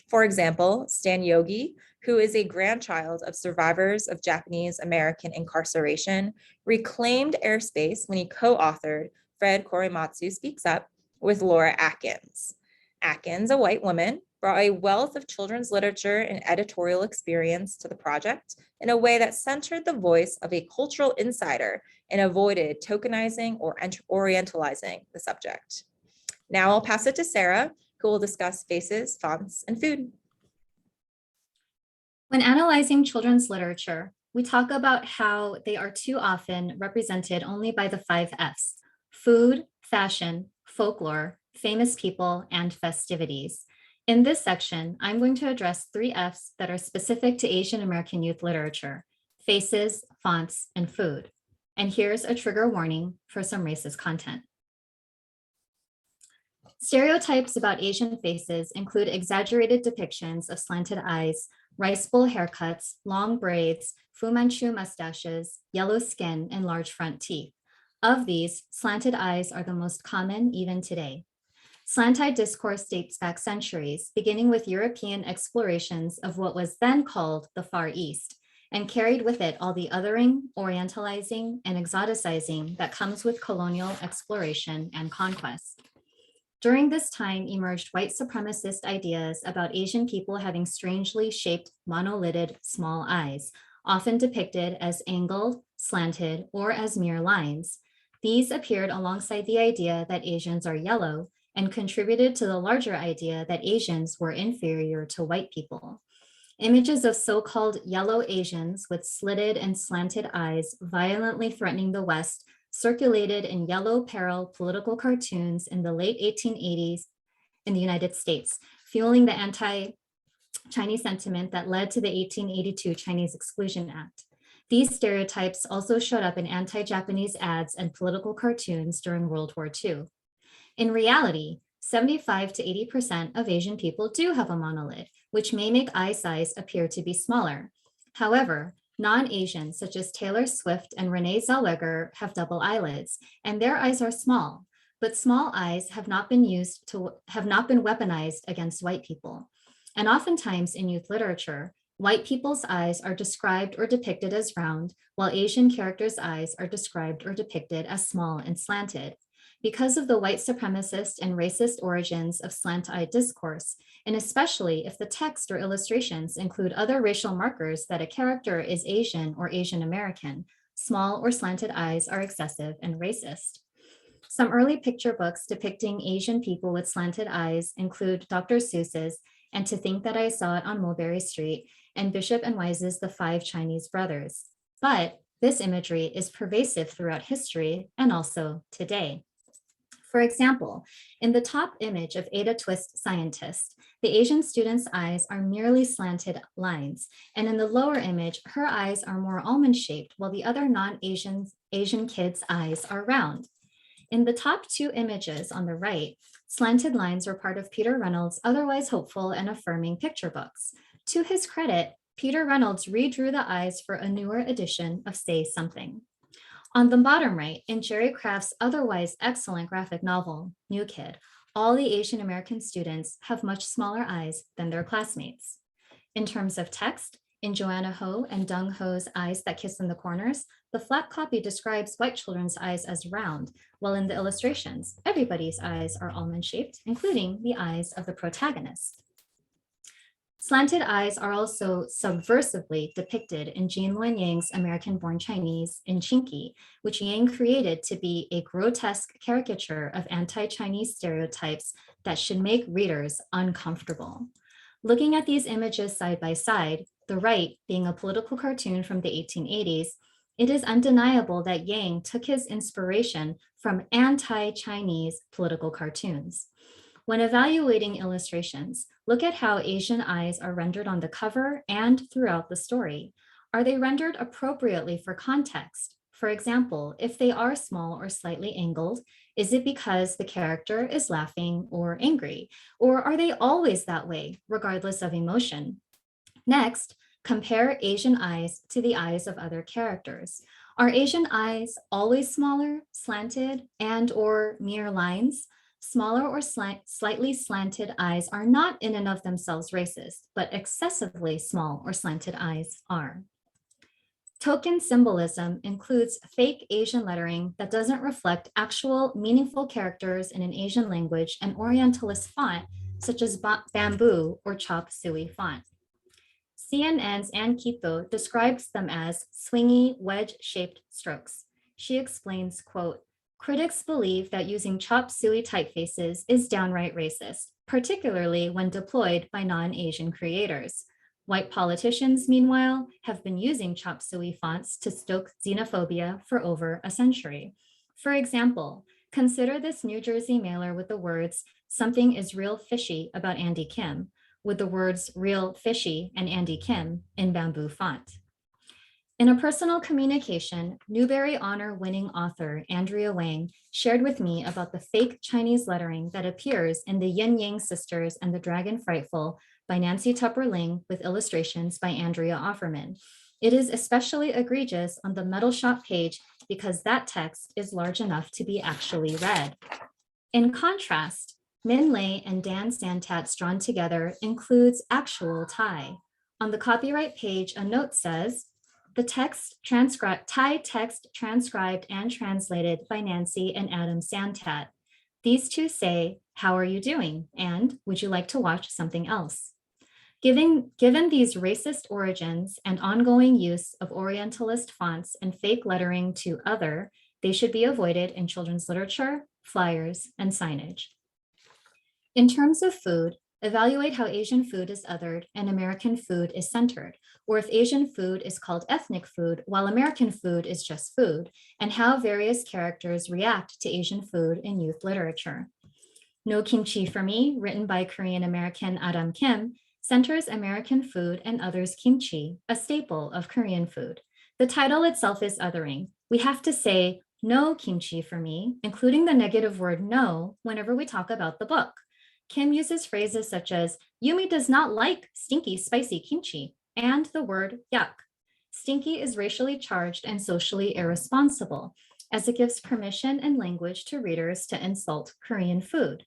For example, Stan Yogi, who is a grandchild of survivors of Japanese American incarceration, reclaimed airspace when he co-authored Fred Korematsu Speaks Up with Laura Atkins. Atkins, a white woman, brought a wealth of children's literature and editorial experience to the project in a way that centered the voice of a cultural insider and avoided tokenizing or orientalizing the subject. Now I'll pass it to Sarah, who will discuss faces, fonts, and food.
When analyzing children's literature, we talk about how they are too often represented only by the 5 Fs: food, fashion, folklore, famous people, and festivities. In this section, I'm going to address 3 Fs that are specific to Asian American youth literature: faces, fonts, and food. And here's a trigger warning for some racist content. Stereotypes about Asian faces include exaggerated depictions of slanted eyes, rice bowl haircuts, long braids, Fu Manchu mustaches, yellow skin, and large front teeth. Of these, slanted eyes are the most common even today. Slant-eyed discourse dates back centuries, beginning with European explorations of what was then called the Far East, and carried with it all the othering, orientalizing, and exoticizing that comes with colonial exploration and conquest. During this time emerged white supremacist ideas about Asian people having strangely shaped monolithic small eyes, often depicted as angled, slanted, or as mere lines. These appeared alongside the idea that Asians are yellow and contributed to the larger idea that Asians were inferior to white people. Images of so-called yellow Asians with slitted and slanted eyes violently threatening the West circulated in yellow peril political cartoons in the late 1880s in the United States, fueling the anti-Chinese sentiment that led to the 1882 Chinese Exclusion Act. These stereotypes also showed up in anti-Japanese ads and political cartoons during World War II. In reality, 75 to 80% of Asian people do have a monolid, which may make eye size appear to be smaller. However, non-Asians such as Taylor Swift and Renee Zellweger have double eyelids, and their eyes are small, but small eyes have not been weaponized against white people. And oftentimes in youth literature, white people's eyes are described or depicted as round, while Asian characters' eyes are described or depicted as small and slanted. Because of the white supremacist and racist origins of slant-eyed discourse, and especially if the text or illustrations include other racial markers that a character is Asian or Asian American, small or slanted eyes are excessive and racist. Some early picture books depicting Asian people with slanted eyes include Dr. Seuss's And to Think That I Saw It on Mulberry Street and Bishop and Wise's The 5 Chinese Brothers. But this imagery is pervasive throughout history and also today. For example, in the top image of Ada Twist Scientist, the Asian student's eyes are merely slanted lines, and in the lower image, her eyes are more almond-shaped, while the other non-Asian kid's eyes are round. In the top 2 images on the right, slanted lines are part of Peter Reynolds' otherwise hopeful and affirming picture books. To his credit, Peter Reynolds redrew the eyes for a newer edition of Say Something. On the bottom right, in Jerry Craft's otherwise excellent graphic novel, New Kid, all the Asian American students have much smaller eyes than their classmates. In terms of text, in Joanna Ho and Dong Ho's Eyes That Kiss in the Corners, the flat copy describes white children's eyes as round, while in the illustrations, everybody's eyes are almond-shaped, including the eyes of the protagonist. Slanted eyes are also subversively depicted in Jean Luen Yang's American-born Chinese in Chinky, which Yang created to be a grotesque caricature of anti-Chinese stereotypes that should make readers uncomfortable. Looking at these images side by side, the right being a political cartoon from the 1880s, it is undeniable that Yang took his inspiration from anti-Chinese political cartoons. When evaluating illustrations, look at how Asian eyes are rendered on the cover and throughout the story. Are they rendered appropriately for context? For example, if they are small or slightly angled, is it because the character is laughing or angry? Or are they always that way, regardless of emotion? Next, compare Asian eyes to the eyes of other characters. Are Asian eyes always smaller, slanted, and/or mere lines? Smaller or slightly slanted eyes are not in and of themselves racist, but excessively small or slanted eyes are. Token symbolism includes fake Asian lettering that doesn't reflect actual meaningful characters in an Asian language and Orientalist font such as bamboo or chop suey font. CNN's Ann Quito describes them as swingy, wedge-shaped strokes. She explains, quote, critics believe that using chop suey typefaces is downright racist, particularly when deployed by non-Asian creators. White politicians, meanwhile, have been using chop suey fonts to stoke xenophobia for over a century. For example, consider this New Jersey mailer with the words, "Something is real fishy about Andy Kim," with the words "real fishy" and "Andy Kim" in bamboo font. In a personal communication, Newbery Honor-winning author Andrea Wang shared with me about the fake Chinese lettering that appears in the Yin Yang Sisters and the Dragon Frightful by Nancy Tupper Ling with illustrations by Andrea Offerman. It is especially egregious on the Metal Shop page because that text is large enough to be actually read. In contrast, Min Lei and Dan Santat's Drawn Together includes actual Thai. On the copyright page, a note says, the text Thai text transcribed and translated by Nancy and Adam Santat. These two say, "How are you doing?" and "Would you like to watch something else?" Given these racist origins and ongoing use of Orientalist fonts and fake lettering to other, they should be avoided in children's literature, flyers, and signage. In terms of food, evaluate how Asian food is othered and American food is centered, or if Asian food is called ethnic food while American food is just food, and how various characters react to Asian food in youth literature. No Kimchi for Me, written by Korean-American Adam Kim, centers American food and others kimchi, a staple of Korean food. The title itself is othering. We have to say no kimchi for me, including the negative word no whenever we talk about the book. Kim uses phrases such as, Yumi does not like stinky, spicy kimchi, and the word yuck. Stinky is racially charged and socially irresponsible, as it gives permission and language to readers to insult Korean food.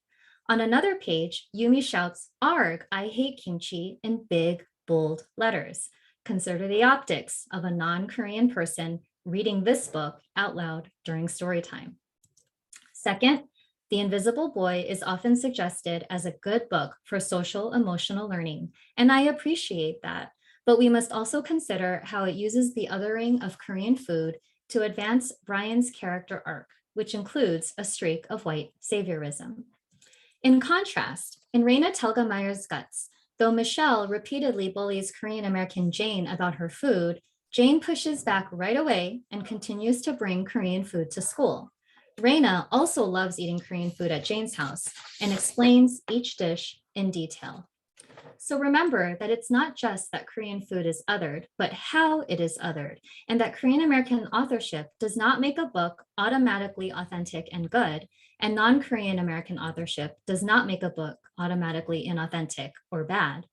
On another page, Yumi shouts, "Arg, I hate kimchi," in big, bold letters. Consider the optics of a non-Korean person reading this book out loud during story time. Second, The Invisible Boy is often suggested as a good book for social emotional learning, and I appreciate that. But we must also consider how it uses the othering of Korean food to advance Brian's character arc, which includes a streak of white saviorism. In contrast, in Raina Telgemeier's Guts, though Michelle repeatedly bullies Korean-American Jane about her food, Jane pushes back right away and continues to bring Korean food to school. Raina also loves eating Korean food at Jane's house and explains each dish in detail. So remember that it's not just that Korean food is othered, but how it is othered, and that Korean American authorship does not make a book automatically authentic and good, and non-Korean American authorship does not make a book automatically inauthentic or bad.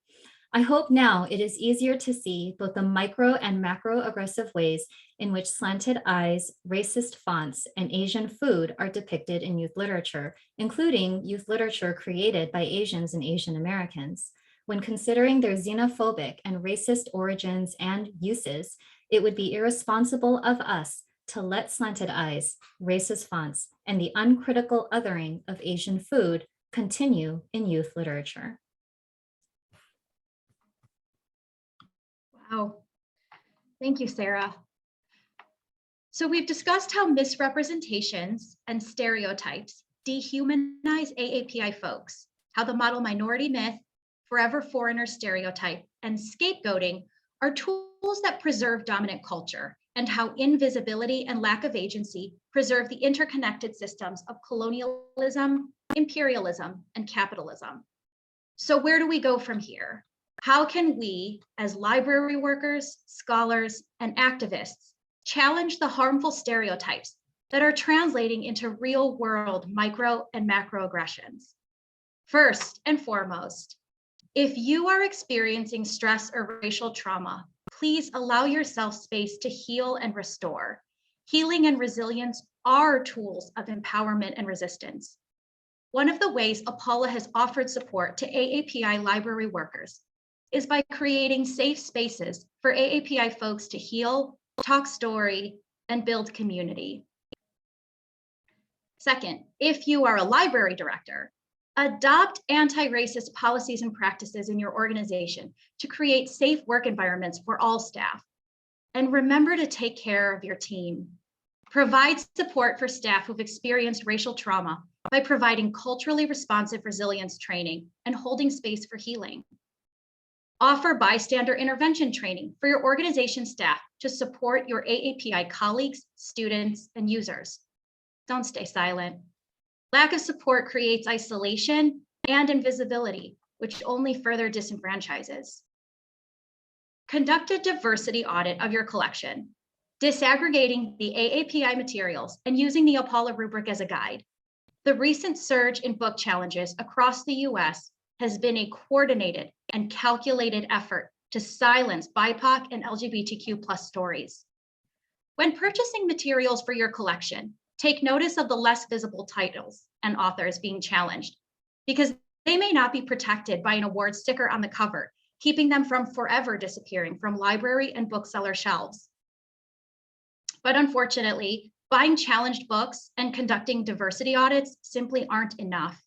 I hope now it is easier to see both the micro and macro aggressive ways in which slanted eyes, racist fonts, and Asian food are depicted in youth literature, including youth literature created by Asians and Asian Americans. When considering their xenophobic and racist origins and uses, it would be irresponsible of us to let slanted eyes, racist fonts, and the uncritical othering of Asian food continue in youth literature.
Wow. Thank you, Sarah. So we've discussed how misrepresentations and stereotypes dehumanize AAPI folks, how the model minority myth, forever foreigner stereotype, and scapegoating are tools that preserve dominant culture, and how invisibility and lack of agency preserve the interconnected systems of colonialism, imperialism, and capitalism. So where do we go from here? How can we, as library workers, scholars, and activists, challenge the harmful stereotypes that are translating into real-world micro and macroaggressions? First and foremost, if you are experiencing stress or racial trauma, please allow yourself space to heal and restore. Healing and resilience are tools of empowerment and resistance. One of the ways APALA has offered support to AAPI library workers is by creating safe spaces for AAPI folks to heal, talk story, and build community. Second, if you are a library director, Adopt anti-racist policies and practices in your organization to create safe work environments for all staff. And remember to take care of your team. Provide support for staff who've experienced racial trauma by providing culturally responsive resilience training and holding space for healing. Offer bystander intervention training for your organization staff to support your AAPI colleagues, students, and users. Don't stay silent. Lack of support creates isolation and invisibility, which only further disenfranchises. Conduct a diversity audit of your collection, disaggregating the AAPI materials and using the Apollo Rubric as a guide. The recent surge in book challenges across the US has been a coordinated and calculated effort to silence BIPOC and LGBTQ+ stories. When purchasing materials for your collection, take notice of the less visible titles and authors being challenged, because they may not be protected by an award sticker on the cover, keeping them from forever disappearing from library and bookseller shelves. But unfortunately, buying challenged books and conducting diversity audits simply aren't enough.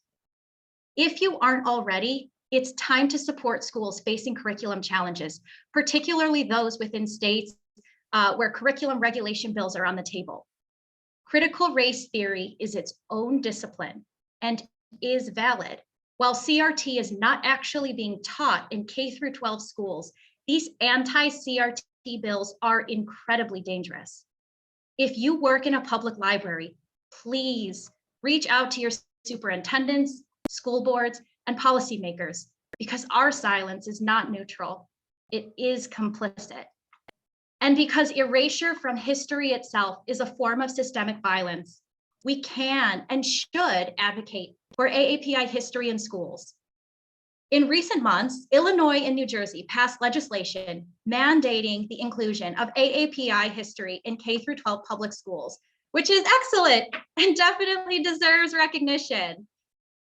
If you aren't already, it's time to support schools facing curriculum challenges, particularly those within states where curriculum regulation bills are on the table. Critical race theory is its own discipline and is valid. While CRT is not actually being taught in K-12 schools, these anti-CRT bills are incredibly dangerous. If you work in a public library, please reach out to your superintendents, school boards, and policymakers, because our silence is not neutral, it is complicit. And because erasure from history itself is a form of systemic violence, we can and should advocate for AAPI history in schools. In recent months, Illinois and New Jersey passed legislation mandating the inclusion of AAPI history in K-12 public schools, which is excellent and definitely deserves recognition.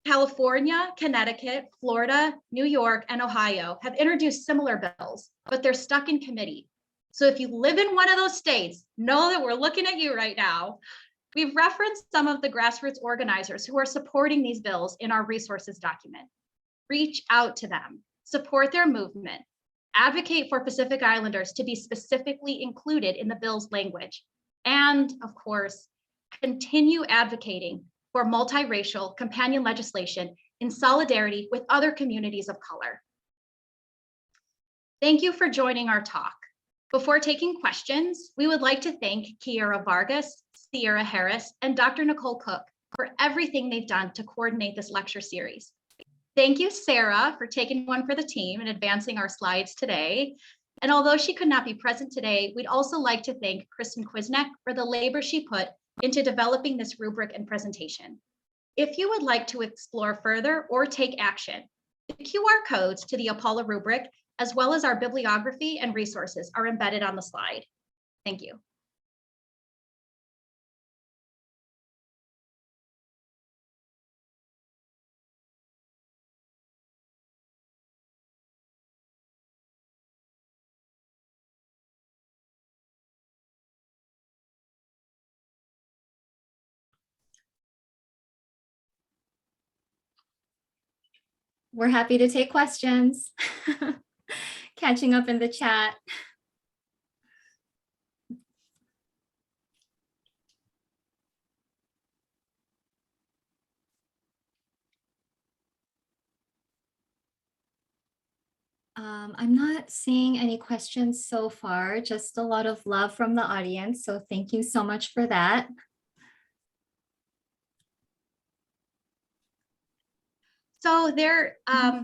California, Connecticut, Florida, New York, and Ohio have introduced similar bills, but they're stuck in committee. So if you live in one of those states, know that we're looking at you right now. We've referenced some of the grassroots organizers who are supporting these bills in our resources document. Reach out to them, support their movement, advocate for Pacific Islanders to be specifically included in the bill's language, and of course, continue advocating for multiracial companion legislation in solidarity with other communities of color. Thank you for joining our talk. Before taking questions, we would like to thank Kiera Vargas, Sierra Harris, and Dr. Nicole Cook for everything they've done to coordinate this lecture series. Thank you, Sarah, for taking one for the team and advancing our slides today. And although she could not be present today, we'd also like to thank Kristen Quiznek for the labor she put into developing this rubric and presentation. If you would like to explore further or take action, the QR codes to the Apollo Rubric, as well as our bibliography and resources, are embedded on the slide. Thank you.
We're happy to take questions. Catching up in the chat. I'm not seeing any questions so far, just a lot of love from the audience. So thank you so much for that.
So there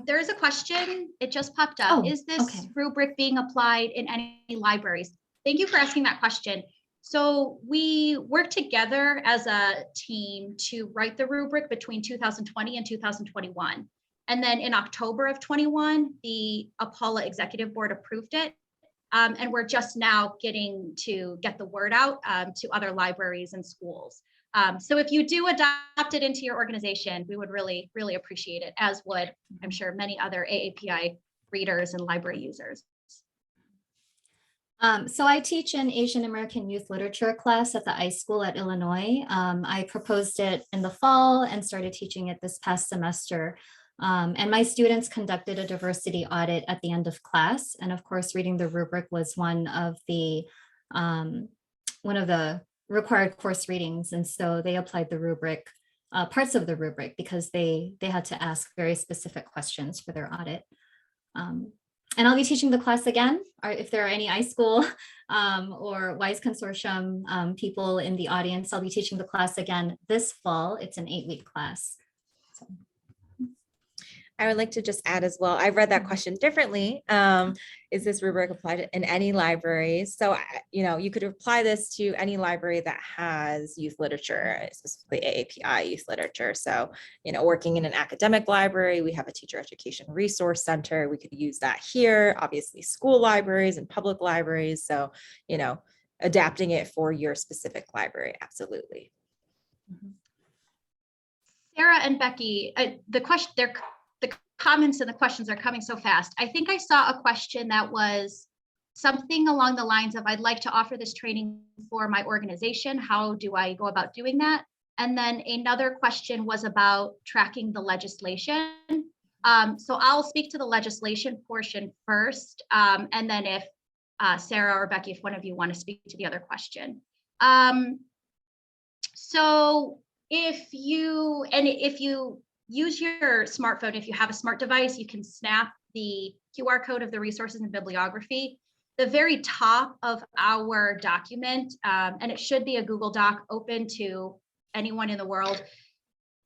is a question, it just popped up. Is this rubric being applied in any libraries? Thank you for asking that question. So we worked together as a team to write the rubric between 2020 and 2021. And then in October of 21, the APALA Executive Board approved it. And we're just now getting to get the word out to other libraries and schools. So if you do adopt it into your organization, we would really, really appreciate it, as would, I'm sure, many other AAPI readers and library users.
So I teach an Asian American youth literature class at the iSchool at Illinois. I proposed it in the fall and started teaching it this past semester. And my students conducted a diversity audit at the end of class. And of course, reading the rubric was one of the required course readings. And so they applied the rubric, parts of the rubric, because they had to ask very specific questions for their audit. And I'll be teaching the class again, or if there are any iSchool or WISE Consortium people in the audience, I'll be teaching the class again this fall. It's an 8-week class. So.
I would like to just add as well, I read that question differently. Is this rubric applied in any libraries? So, you could apply this to any library that has youth literature, specifically AAPI youth literature. So, working in an academic library, we have a teacher education resource center. We could use that here, obviously school libraries and public libraries. So, adapting it for your specific library, absolutely.
Sarah and Becky, the comments and the questions are coming so fast. I think I saw a question that was something along the lines of, I'd like to offer this training for my organization. How do I go about doing that? And then another question was about tracking the legislation. So I'll speak to the legislation portion first. And then if Sarah or Becky, if one of you want to speak to the other question. So if you use your smartphone, if you have a smart device, you can snap the QR code of the resources and bibliography. The very top of our document, and it should be a Google Doc open to anyone in the world,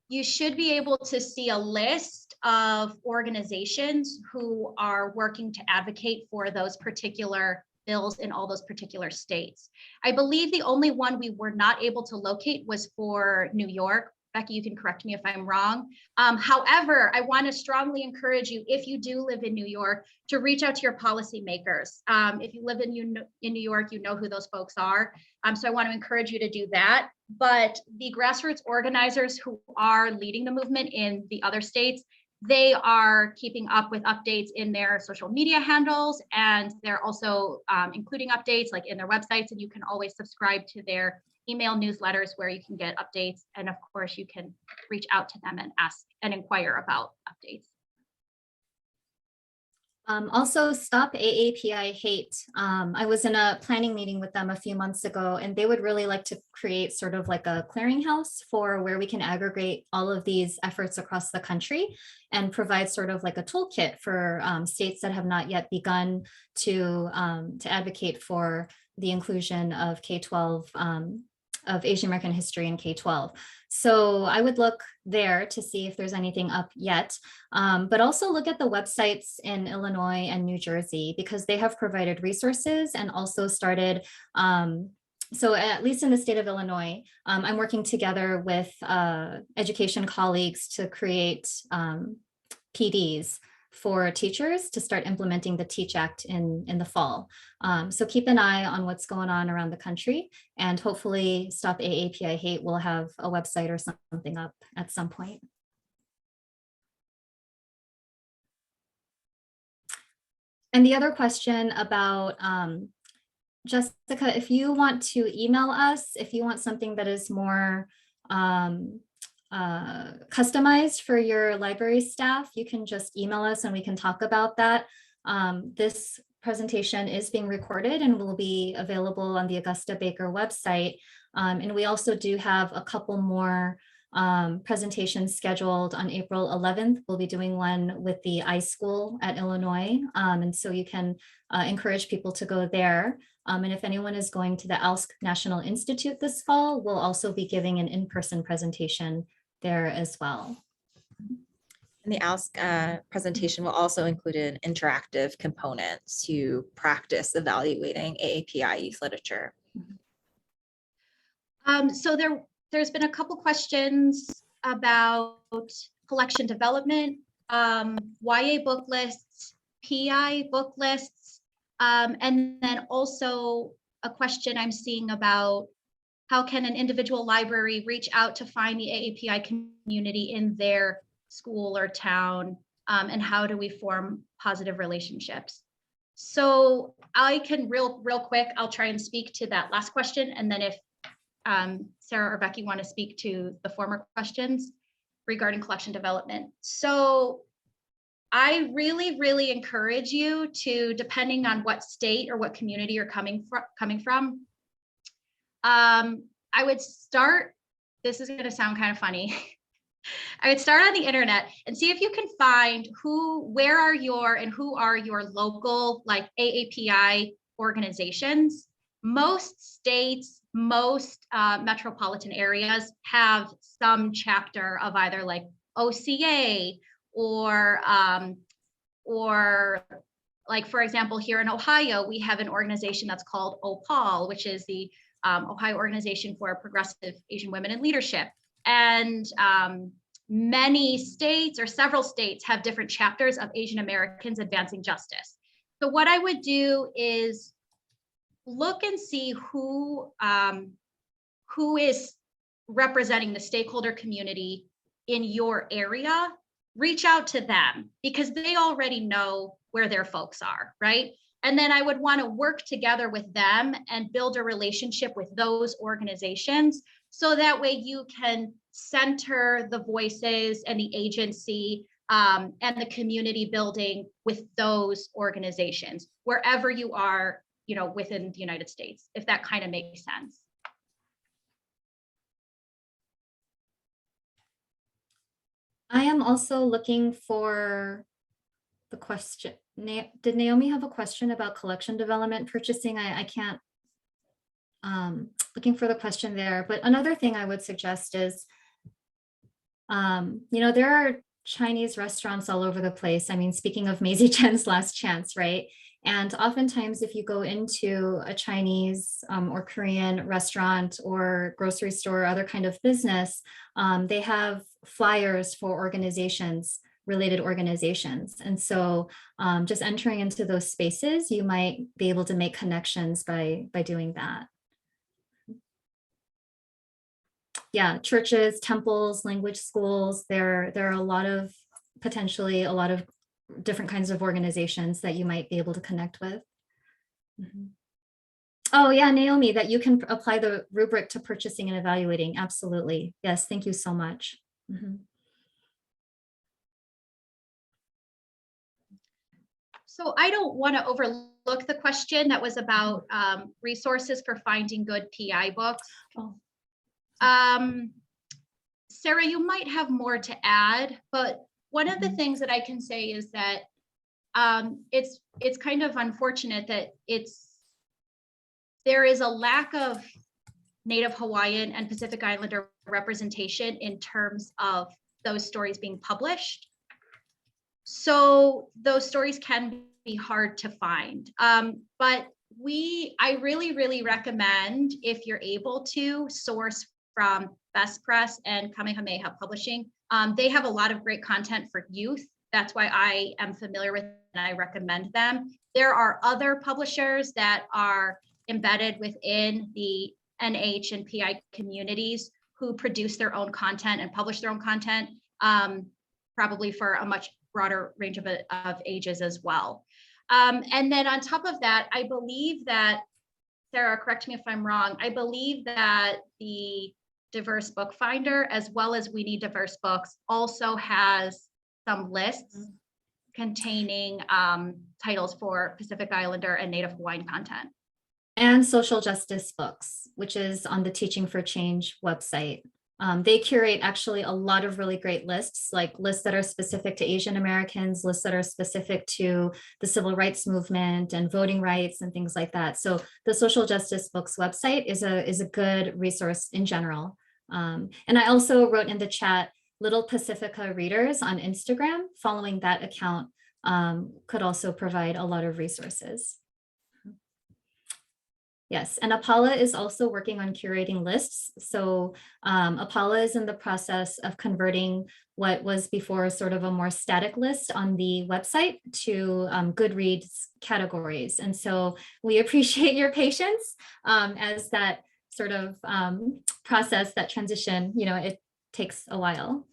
you should be able to see a list of organizations who are working to advocate for those particular bills in all those particular states. I believe the only one we were not able to locate was for New York. Becky, you can correct me if I'm wrong. However, I want to strongly encourage you, if you do live in New York, to reach out to your policymakers. If you live in New York, you know who those folks are. So I want to encourage you to do that. But the grassroots organizers who are leading the movement in the other states, they are keeping up with updates in their social media handles, and they're also including updates like in their websites, and you can always subscribe to their email newsletters where you can get updates. And of course, you can reach out to them and ask and inquire about updates.
Also, Stop AAPI Hate. I was in a planning meeting with them a few months ago, and they would really like to create sort of like a clearinghouse for where we can aggregate all of these efforts across the country and provide sort of like a toolkit for states that have not yet begun to advocate for the inclusion of K-12 of Asian American history in K-12. So I would look there to see if there's anything up yet, but also look at the websites in Illinois and New Jersey, because they have provided resources and also started, so at least in the state of Illinois, I'm working together with education colleagues to create PDs for teachers to start implementing the Teach Act in the fall. So keep an eye on what's going on around the country, and hopefully Stop AAPI Hate will have a website or something up at some point. And the other question about, Jessica, if you want to email us, if you want something that is more customized for your library staff, you can just email us and we can talk about that. This presentation is being recorded and will be available on the Augusta Baker website. And we also do have a couple more presentations scheduled on April 11th. We'll be doing one with the iSchool at Illinois. And so you can encourage people to go there. And if anyone is going to the ALSC National Institute this fall, we'll also be giving an in-person presentation there as well.
And the ALSC presentation will also include an interactive component to practice evaluating AAPI youth literature.
So there's been a couple questions about collection development, YA book lists, PI book lists, and then also a question I'm seeing about how can an individual library reach out to find the AAPI community in their school or town, and how do we form positive relationships? So I can real quick, I'll try and speak to that last question. And then if Sarah or Becky want to speak to the former questions regarding collection development. So I really encourage you to, depending on what state or what community you're coming from, I would start, this is going to sound kind of funny. I would start on the internet and see if you can find where are your local like AAPI organizations. Most states, most metropolitan areas have some chapter of either like OCA or like, for example, here in Ohio, we have an organization that's called OPAL, which is the Ohio Organization for Progressive Asian Women in Leadership. And many states or several states have different chapters of Asian Americans advancing justice. So what I would do is look and see who is representing the stakeholder community in your area. Reach out to them because they already know where their folks are, right? And then I would want to work together with them and build a relationship with those organizations so that way you can center the voices and the agency and the community building with those organizations wherever you are, within the United States, if that kind of makes sense.
I am also looking for the question. Did Naomi have a question about collection development purchasing? I can't, looking for the question there. But another thing I would suggest is, there are Chinese restaurants all over the place. I mean, speaking of Maisie Chen's Last Chance, right? And oftentimes if you go into a Chinese or Korean restaurant or grocery store or other kind of business, they have flyers for related organizations. And so just entering into those spaces, you might be able to make connections by doing that. Yeah, churches, temples, language schools, there are potentially a lot of different kinds of organizations that you might be able to connect with. Mm-hmm. Oh yeah, Naomi, that you can apply the rubric to purchasing and evaluating. Absolutely. Yes, thank you so much. Mm-hmm.
So I don't want to overlook the question that was about resources for finding good PI books.
Oh.
Sarah, you might have more to add, but one of the things that I can say is that it's kind of unfortunate that there is a lack of Native Hawaiian and Pacific Islander representation in terms of those stories being published. So those stories can be hard to find. But I really recommend, if you're able to, source from Best Press and Kamehameha Publishing. They have a lot of great content for youth. That's why I am familiar with and I recommend them. There are other publishers that are embedded within the NH and PI communities who produce their own content and publish their own content, probably for a much broader range of ages as well. And then on top of that, I believe that, Sarah, correct me if I'm wrong, I believe that the Diverse Book Finder, as well as We Need Diverse Books, also has some lists containing titles for Pacific Islander and Native Hawaiian content.
And social justice books, which is on the Teaching for Change website. They curate actually a lot of really great lists, like lists that are specific to Asian Americans, lists that are specific to the civil rights movement and voting rights and things like that. So the Social Justice Books website is a good resource in general. And I also wrote in the chat, Little Pacifica Readers on Instagram. Following that account could also provide a lot of resources. Yes, and APALA is also working on curating lists. So APALA is in the process of converting what was before sort of a more static list on the website to Goodreads categories. And so we appreciate your patience as that sort of process, that transition, it takes a while.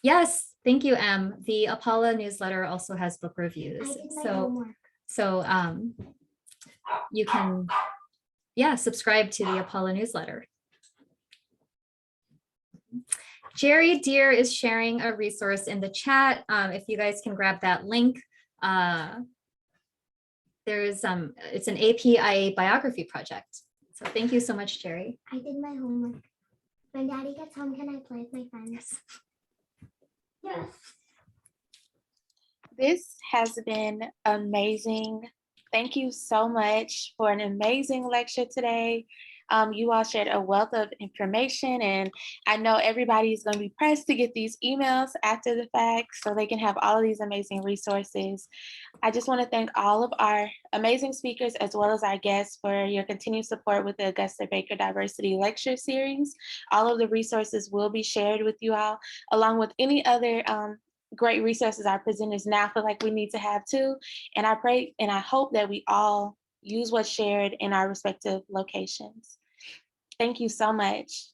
Yes, thank you, Em. The APALA newsletter also has book reviews.
I did my
So,
homework.
you can, subscribe to the APALA newsletter. Jerry Deere is sharing a resource in the chat. If you guys can grab that link, it's an API biography project. So thank you so much, Jerry.
I did my homework. When Daddy gets home, can I play with my friends? Yes.
This has been amazing. Thank you so much for an amazing lecture today. You all shared a wealth of information, and I know everybody's going to be pressed to get these emails after the fact so they can have all of these amazing resources. I just want to thank all of our amazing speakers as well as our guests for your continued support with the Augusta Baker Diversity Lecture Series. All of the resources will be shared with you all, along with any other great resources our presenters now feel like we need to have too. And I pray and I hope that we all use what's shared in our respective locations. Thank you so much.